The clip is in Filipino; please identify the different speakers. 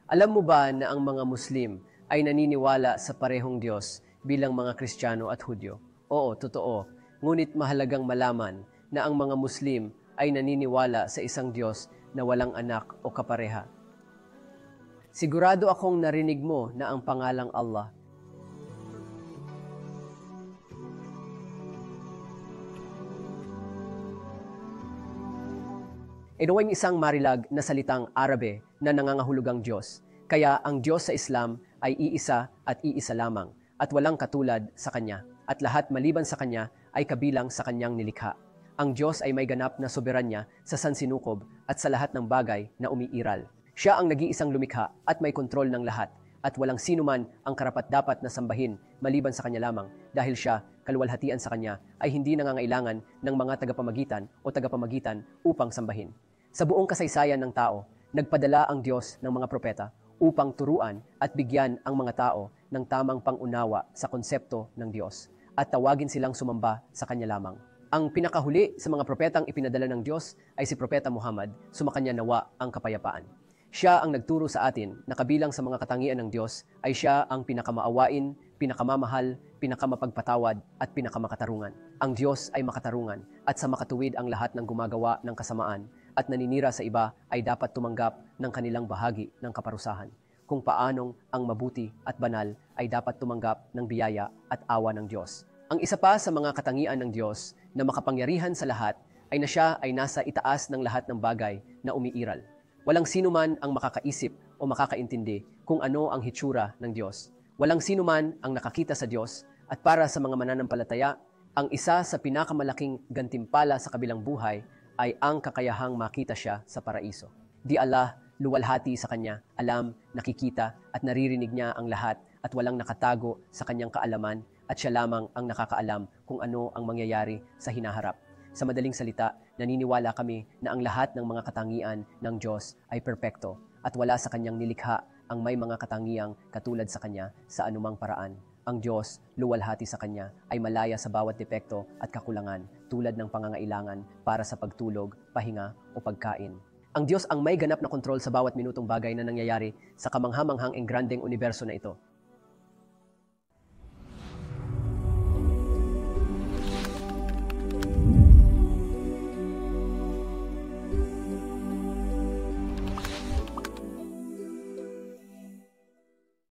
Speaker 1: Alam mo ba na ang mga Muslim ay naniniwala sa parehong Diyos bilang mga Kristiyano at Hudyo? Oo, totoo. Ngunit mahalagang malaman na ang mga Muslim ay naniniwala sa isang Diyos na walang anak o kapareha. Sigurado akong narinig mo na ang pangalang Allah. Ito ay isang marilag na salitang Arabe na nangangahulugang Diyos. Kaya ang Diyos sa Islam ay iisa at iisa lamang at walang katulad sa Kanya. At lahat maliban sa Kanya ay kabilang sa Kanyang nilikha. Ang Diyos ay may ganap na soberanya sa sansinukob at sa lahat ng bagay na umiiral. Siya ang nag-iisang lumikha at may kontrol ng lahat at walang sino man ang karapat-dapat na sambahin maliban sa Kanya lamang dahil Siya, kaluwalhatian sa Kanya, ay hindi nangangailangan ng mga tagapamagitan o tagapamagitan upang sambahin. Sa buong kasaysayan ng tao, nagpadala ang Diyos ng mga propeta upang turuan at bigyan ang mga tao ng tamang pangunawa sa konsepto ng Diyos at tawagin silang sumamba sa Kanya lamang. Ang pinakahuli sa mga propetang ipinadala ng Diyos ay si Propeta Muhammad, sumakanya nawa ang kapayapaan. Siya ang nagturo sa atin na kabilang sa mga katangian ng Diyos ay Siya ang pinakamaawain, pinakamamahal, pinakamapagpatawad at pinakamakatarungan. Ang Diyos ay makatarungan at sa makatuwid ang lahat ng gumagawa ng kasamaan at naninira sa iba ay dapat tumanggap ng kanilang bahagi ng kaparusahan. Kung paanong ang mabuti at banal ay dapat tumanggap ng biyaya at awa ng Diyos. Ang isa pa sa mga katangian ng Diyos na makapangyarihan sa lahat ay na Siya ay nasa itaas ng lahat ng bagay na umiiral. Walang sino man ang makakaisip o makakaintindi kung ano ang hitsura ng Diyos. Walang sino man ang nakakita sa Diyos at para sa mga mananampalataya, ang isa sa pinakamalaking gantimpala sa kabilang buhay ay ang kakayahang makita Siya sa paraiso. Di Allah, luwalhati sa Kanya, alam, nakikita at naririnig Niya ang lahat at walang nakatago sa Kanyang kaalaman at Siya lamang ang nakakaalam kung ano ang mangyayari sa hinaharap. Sa madaling salita, naniniwala kami na ang lahat ng mga katangian ng Diyos ay perpekto at wala sa Kanyang nilikha ang may mga katangiang katulad sa Kanya sa anumang paraan. Ang Diyos, luwalhati sa Kanya, ay malaya sa bawat depekto at kakulangan tulad ng pangangailangan para sa pagtulog, pahinga o pagkain. Ang Diyos ang may ganap na kontrol sa bawat minutong bagay na nangyayari sa kamanghamanghang engrandeng universo na ito.